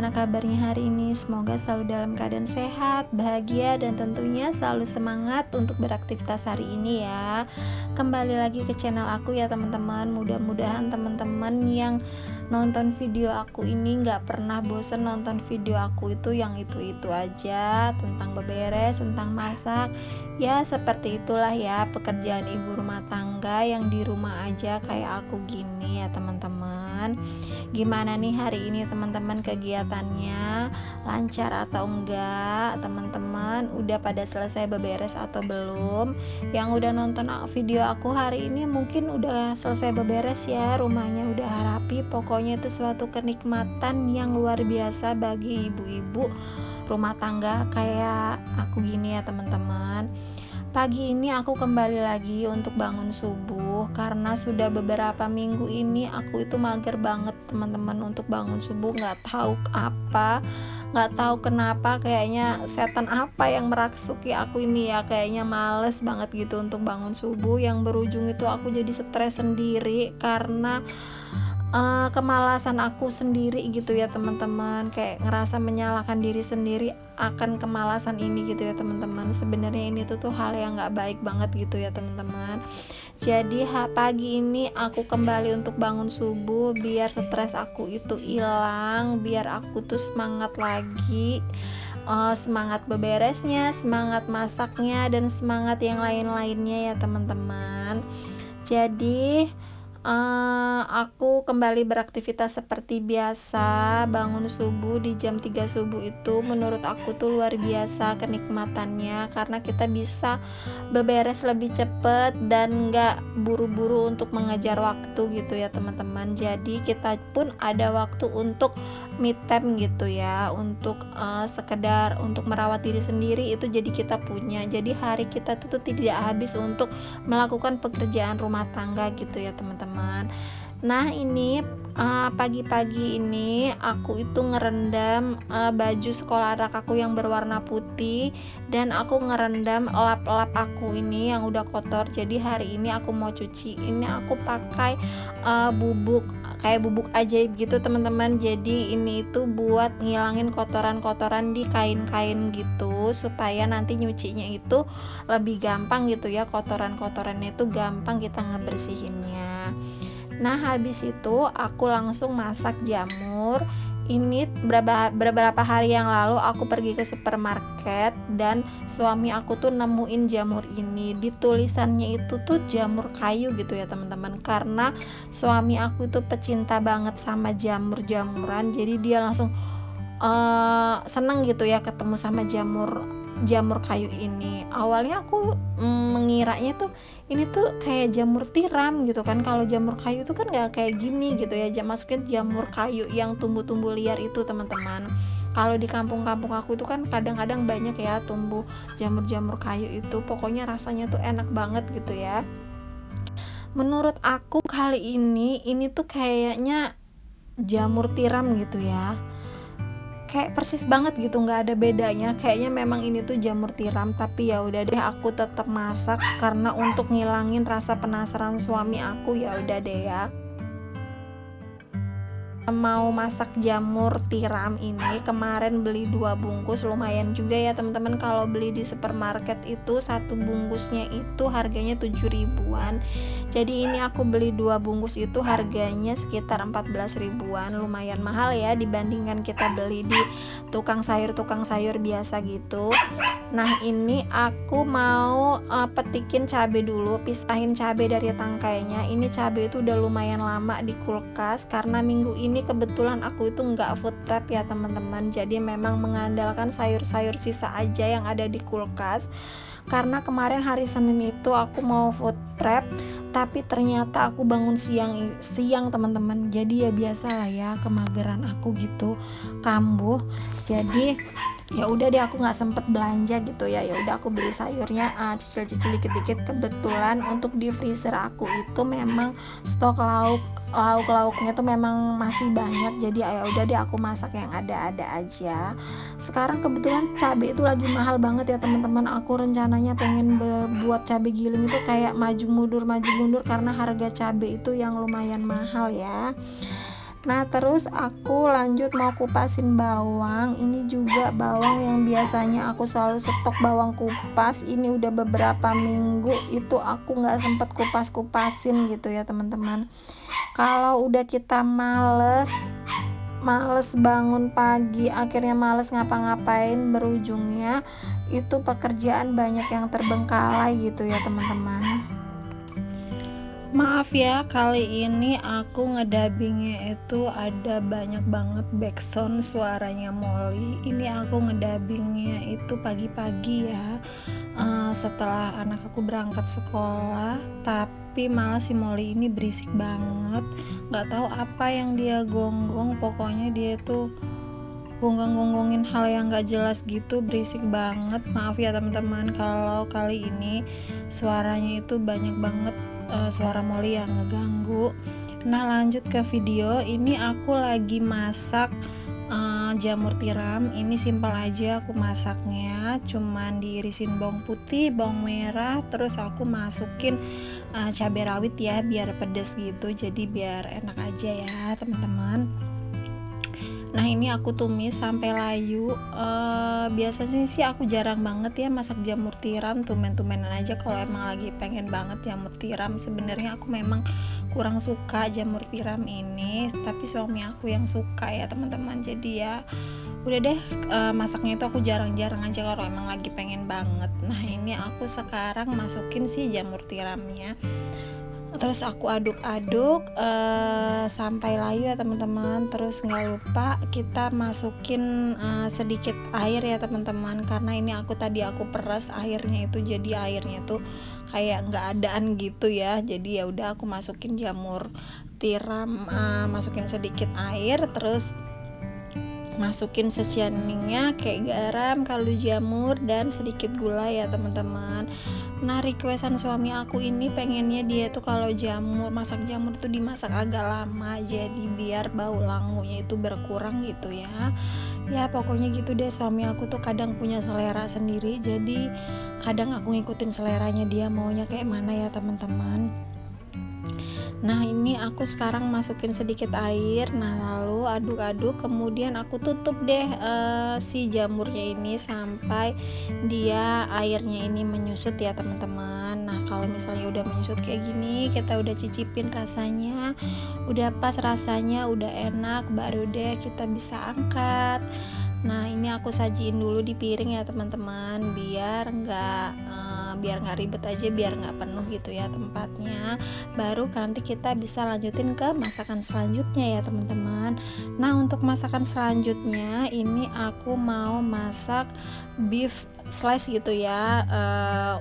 gimana kabarnya hari ini? Semoga selalu dalam keadaan sehat, bahagia, dan tentunya selalu semangat untuk beraktivitas hari ini ya. Kembali lagi ke channel aku ya teman-teman. Mudah-mudahan teman-teman yang nonton video aku ini gak pernah bosen nonton video aku itu yang itu-itu aja, tentang beberes, tentang masak. Ya seperti itulah ya pekerjaan ibu rumah tangga yang di rumah aja kayak aku gini ya teman-teman. Gimana nih hari ini teman-teman kegiatannya, lancar atau enggak? Teman-teman udah pada selesai beberes atau belum? Yang udah nonton video aku hari ini mungkin udah selesai beberes ya, rumahnya udah rapi. Pokoknya itu suatu kenikmatan yang luar biasa bagi ibu-ibu rumah tangga kayak aku gini ya teman-teman. Pagi ini aku kembali lagi untuk bangun subuh karena sudah beberapa minggu ini aku itu mager banget teman-teman untuk bangun subuh, nggak tahu kenapa, kayaknya setan apa yang merasuki aku ini ya, kayaknya males banget gitu untuk bangun subuh, yang berujung itu aku jadi stres sendiri karena kemalasan aku sendiri gitu ya teman-teman, kayak ngerasa menyalahkan diri sendiri akan kemalasan ini gitu ya teman-teman. Sebenarnya ini tuh hal yang nggak baik banget gitu ya teman-teman. Jadi pagi ini aku kembali untuk bangun subuh biar stres aku itu hilang, biar aku tuh semangat lagi, semangat beberesnya, semangat masaknya, dan semangat yang lain-lainnya ya teman-teman. Jadi aku kembali beraktivitas seperti biasa. Bangun subuh di jam 3 subuh itu menurut aku tuh luar biasa kenikmatannya, karena kita bisa beberes lebih cepet dan gak buru-buru untuk mengejar waktu gitu ya teman-teman. Jadi kita pun ada waktu untuk me time gitu ya, untuk sekedar untuk merawat diri sendiri itu jadi kita punya. Jadi hari kita tuh tidak habis untuk melakukan pekerjaan rumah tangga gitu ya teman-teman. Nah ini pagi-pagi ini aku itu ngerendam baju sekolah anak aku yang berwarna putih, dan aku ngerendam lap-lap aku ini yang udah kotor. Jadi hari ini aku mau cuci. Ini aku pakai bubuk kayak bubuk ajaib gitu teman-teman. Jadi ini itu buat ngilangin kotoran-kotoran di kain-kain gitu, supaya nanti nyucinya itu lebih gampang gitu ya, kotoran-kotorannya itu gampang kita ngebersihinnya. Nah habis itu aku langsung masak jamur. Ini beberapa hari yang lalu aku pergi ke supermarket dan suami aku tuh nemuin jamur ini. Di tulisannya itu tuh jamur kayu gitu ya teman-teman, karena suami aku tuh pecinta banget sama jamur-jamuran. Jadi dia langsung seneng gitu ya ketemu sama jamur kayu ini. Awalnya aku mengiranya tuh ini tuh kayak jamur tiram gitu kan. Kalau jamur kayu itu kan gak kayak gini gitu ya, maksudnya jamur kayu yang tumbuh-tumbuh liar itu teman-teman. Kalau di kampung-kampung aku itu kan kadang-kadang banyak ya tumbuh jamur-jamur kayu itu, pokoknya rasanya tuh enak banget gitu ya. Menurut aku kali ini tuh kayaknya jamur tiram gitu ya, kayak persis banget gitu, nggak ada bedanya. Kayaknya memang ini tuh jamur tiram, tapi ya udah deh aku tetap masak karena untuk ngilangin rasa penasaran suami aku. Ya udah deh ya, mau masak jamur tiram ini. Kemarin beli 2 bungkus, lumayan juga ya teman-teman. Kalau beli di supermarket itu satu bungkusnya itu harganya 7 ribuan. Jadi ini aku beli 2 bungkus itu harganya sekitar 14 ribuan. Lumayan mahal ya dibandingkan kita beli di tukang sayur biasa gitu. Nah ini aku mau petikin cabai dulu, pisahin cabai dari tangkainya. Ini cabai itu udah lumayan lama di kulkas karena minggu ini kebetulan aku itu nggak food prep ya teman-teman. Jadi memang mengandalkan sayur-sayur sisa aja yang ada di kulkas. Karena kemarin hari Senin itu aku mau food prep, tapi ternyata aku bangun siang teman-teman. Jadi ya biasalah ya kemageran aku gitu kambuh. Jadi ya udah deh aku nggak sempet belanja gitu ya. Ya udah aku beli sayurnya cicil-cicil dikit-dikit. Kebetulan untuk di freezer aku itu memang stok lauknya tuh memang masih banyak. Jadi ya udah deh aku masak yang ada-ada aja. Sekarang kebetulan cabai itu lagi mahal banget ya teman-teman. Aku rencananya pengen buat cabai giling itu kayak maju mundur karena harga cabai itu yang lumayan mahal ya. Nah terus aku lanjut mau kupasin bawang. Ini juga bawang yang biasanya aku selalu stok bawang kupas, ini udah beberapa minggu itu aku nggak sempet kupas-kupasin gitu ya teman-teman. Kalau udah kita males bangun pagi, akhirnya males ngapa-ngapain, berujungnya itu pekerjaan banyak yang terbengkalai gitu ya teman-teman. Maaf ya, kali ini aku ngedabingnya itu ada banyak banget backsound suaranya Molly. Ini aku ngedabingnya itu pagi-pagi ya, setelah anak aku berangkat sekolah. Tapi malah si Molly ini berisik banget, nggak tahu apa yang dia gonggong. Pokoknya dia tuh gonggong-gonggongin hal yang nggak jelas gitu, berisik banget. Maaf ya teman-teman kalau kali ini suaranya itu banyak banget suara Molly yang ngeganggu. Nah lanjut ke video. Ini aku lagi masak jamur tiram. Ini simpel aja aku masaknya, cuman diirisin bawang putih, bawang merah, terus aku masukin cabai rawit ya biar pedes gitu, jadi biar enak aja ya teman-teman. Nah ini aku tumis sampai layu. Biasanya sih aku jarang banget ya masak jamur tiram, tumen-tumenan aja kalau emang lagi pengen banget jamur tiram. Sebenarnya aku memang kurang suka jamur tiram ini, tapi suami aku yang suka ya teman-teman. Jadi ya udah deh, masaknya itu aku jarang-jarang aja kalau emang lagi pengen banget. Nah ini aku sekarang masukin si jamur tiramnya, terus aku aduk-aduk sampai layu ya teman-teman. Terus nggak lupa kita masukin sedikit air ya teman-teman, karena ini aku peras airnya itu, jadi airnya tuh kayak nggak adaan gitu ya. Jadi ya udah aku masukin jamur tiram, masukin sedikit air, terus masukin seasoningnya kayak garam, kaldu jamur, dan sedikit gula ya teman-teman. Nah requestan suami aku ini pengennya dia tuh kalau masak jamur tuh dimasak agak lama, jadi biar bau langunya itu berkurang gitu ya. Ya pokoknya gitu deh, suami aku tuh kadang punya selera sendiri, jadi kadang aku ngikutin seleranya dia maunya kayak mana ya teman-teman. Nah ini aku sekarang masukin sedikit air, nah lalu aduk-aduk, kemudian aku tutup deh si jamurnya ini sampai dia airnya ini menyusut ya teman-teman. Nah kalau misalnya udah menyusut kayak gini, kita udah cicipin rasanya, udah pas rasanya, udah enak, baru deh kita bisa angkat. Nah ini aku sajiin dulu di piring ya teman-teman, biar nggak ribet aja, biar nggak penuh gitu ya tempatnya. Baru nanti kita bisa lanjutin ke masakan selanjutnya ya teman-teman. Nah untuk masakan selanjutnya ini aku mau masak beef slice gitu ya.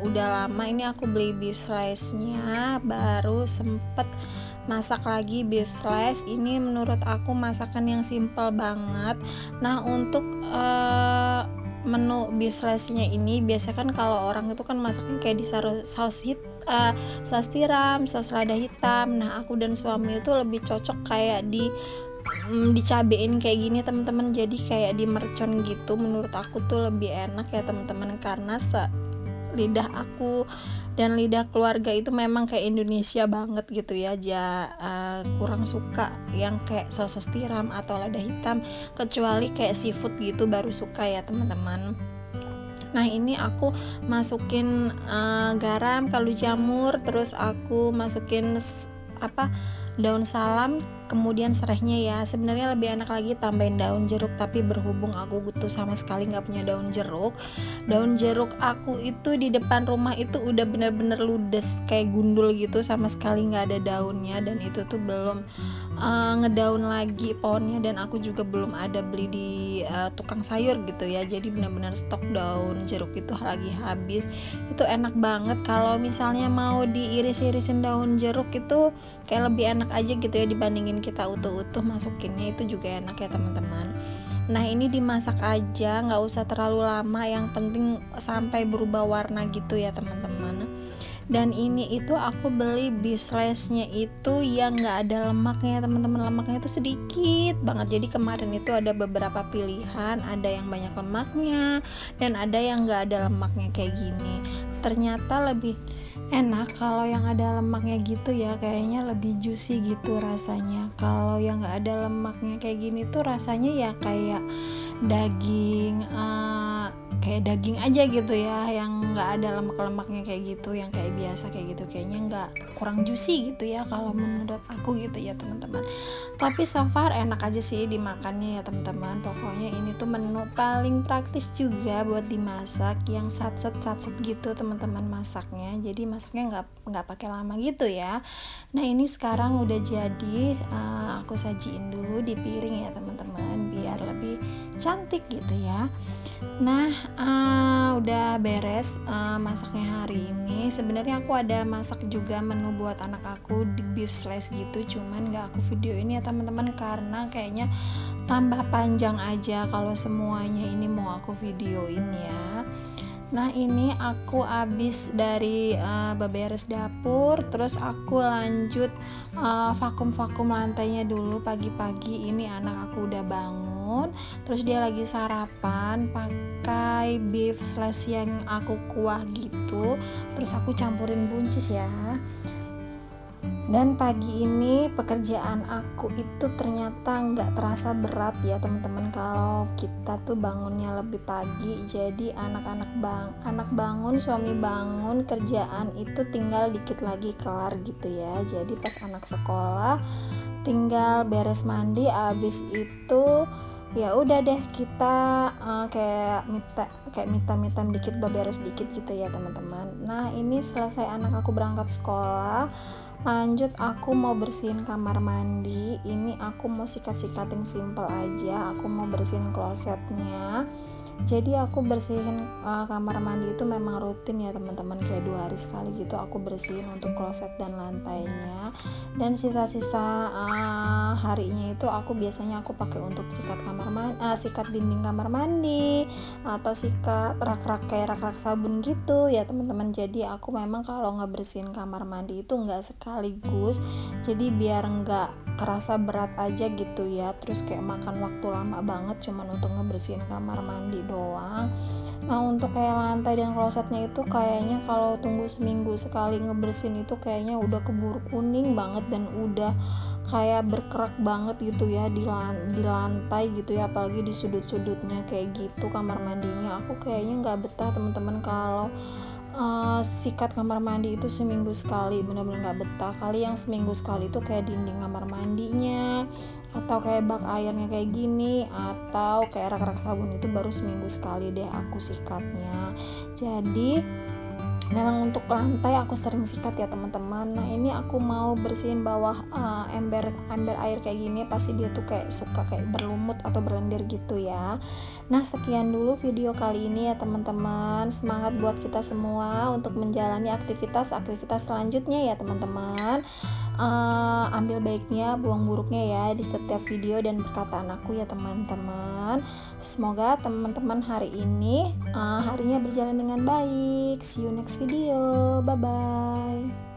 Udah lama ini aku beli beef slice-nya, baru sempet masak lagi beef slice. Ini menurut aku masakan yang simple banget. Nah untuk menu beef slice-nya ini biasa kan kalau orang itu kan masaknya kayak di saus tiram, saus lada hitam. Nah aku dan suami itu lebih cocok kayak dicabein kayak gini teman-teman, jadi kayak di mercon gitu. Menurut aku tuh lebih enak ya teman-teman, karena lidah aku dan lidah keluarga itu memang kayak Indonesia banget gitu ya. Kurang suka yang kayak saus tiram atau lada hitam, kecuali kayak seafood gitu baru suka ya teman-teman. Nah ini aku masukin garam, kaldu jamur, terus aku masukin daun salam, kemudian serehnya ya. Sebenarnya lebih enak lagi tambahin daun jeruk, tapi berhubung aku tuh sama sekali nggak punya daun jeruk aku itu di depan rumah itu udah bener-bener ludes kayak gundul gitu, sama sekali nggak ada daunnya, dan itu tuh belum ngedaun lagi pohonnya, dan aku juga belum ada beli di tukang sayur gitu ya. Jadi benar-benar stok daun jeruk itu lagi habis. Itu enak banget kalau misalnya mau diiris-irisin daun jeruk itu kayak lebih enak aja gitu ya dibandingin kita utuh-utuh masukinnya, itu juga enak ya teman-teman. Nah ini dimasak aja, nggak usah terlalu lama, yang penting sampai berubah warna gitu ya teman-teman. Dan ini itu aku beli beef slice-nya itu yang nggak ada lemaknya teman-teman, lemaknya itu sedikit banget. Jadi kemarin itu ada beberapa pilihan, ada yang banyak lemaknya dan ada yang nggak ada lemaknya kayak gini. Ternyata lebih enak. Kalau yang ada lemaknya gitu ya kayaknya lebih juicy gitu rasanya. Kalau yang nggak ada lemaknya kayak gini tuh rasanya ya kayak daging kayak daging aja gitu ya, yang nggak ada lemak-lemaknya kayak gitu, yang kayak biasa kayak gitu, kayaknya nggak, kurang juicy gitu ya kalau menurut aku gitu ya teman-teman. Tapi so far enak aja sih dimakannya ya teman-teman. Pokoknya ini tuh menu paling praktis juga buat dimasak, yang satset gitu teman-teman masaknya. Jadi masaknya nggak pakai lama gitu ya. Nah ini sekarang udah jadi, aku sajiin dulu di piring ya teman-teman biar lebih cantik gitu ya. Nah, udah beres masaknya hari ini. Sebenarnya aku ada masak juga menu buat anak aku di beef slice gitu, cuman nggak aku video ini ya teman-teman karena kayaknya tambah panjang aja kalau semuanya ini mau aku videoin ya. Nah ini aku abis dari beberes dapur, terus aku lanjut vakum lantainya dulu pagi-pagi. Ini anak aku udah bangun, terus dia lagi sarapan pakai beef slice yang aku kuah gitu, terus aku campurin buncis ya. Dan pagi ini pekerjaan aku itu ternyata nggak terasa berat ya teman-teman, kalau kita tuh bangunnya lebih pagi. Jadi anak bangun, suami bangun, kerjaan itu tinggal dikit lagi kelar gitu ya. Jadi pas anak sekolah tinggal beres mandi, abis itu ya udah deh kita kayak mitam dikit, beberes dikit gitu ya teman-teman. Nah ini selesai anak aku berangkat sekolah, lanjut aku mau bersihin kamar mandi. Ini aku mau sikat-sikatin simple aja, aku mau bersihin klosetnya. Jadi aku bersihin kamar mandi itu memang rutin ya teman-teman, kayak 2 hari sekali gitu aku bersihin untuk kloset dan lantainya. Dan sisa-sisa harinya itu aku biasanya aku pakai untuk sikat dinding kamar mandi, atau sikat rak-rak kayak rak-rak sabun gitu ya teman-teman. Jadi aku memang kalau ngebersihin kamar mandi itu nggak sekaligus, jadi biar nggak kerasa berat aja gitu ya, terus kayak makan waktu lama banget cuman untuk ngebersihin kamar mandi doang. Nah untuk kayak lantai dan klosetnya itu kayaknya kalau tunggu seminggu sekali ngebersihin itu kayaknya udah keburu kuning banget dan udah kayak berkerak banget gitu ya di lantai gitu ya, apalagi di sudut-sudutnya kayak gitu kamar mandinya. Aku kayaknya nggak betah teman-teman kalau sikat kamar mandi itu seminggu sekali, bener-bener nggak betah. Kali yang seminggu sekali itu kayak dinding kamar mandinya, atau kayak bak airnya kayak gini, atau kayak rak-rak sabun itu baru seminggu sekali deh aku sikatnya. Jadi memang untuk lantai aku sering sikat ya teman-teman. Nah ini aku mau bersihin bawah ember air kayak gini, pasti dia tuh kayak suka kayak berlumut atau berlendir gitu ya. Nah sekian dulu video kali ini ya teman-teman. Semangat buat kita semua untuk menjalani aktivitas selanjutnya ya teman-teman. Ambil baiknya, buang buruknya ya di setiap video dan perkataan aku ya teman-teman. Semoga teman-teman hari ini harinya berjalan dengan baik. See you next video. Bye bye.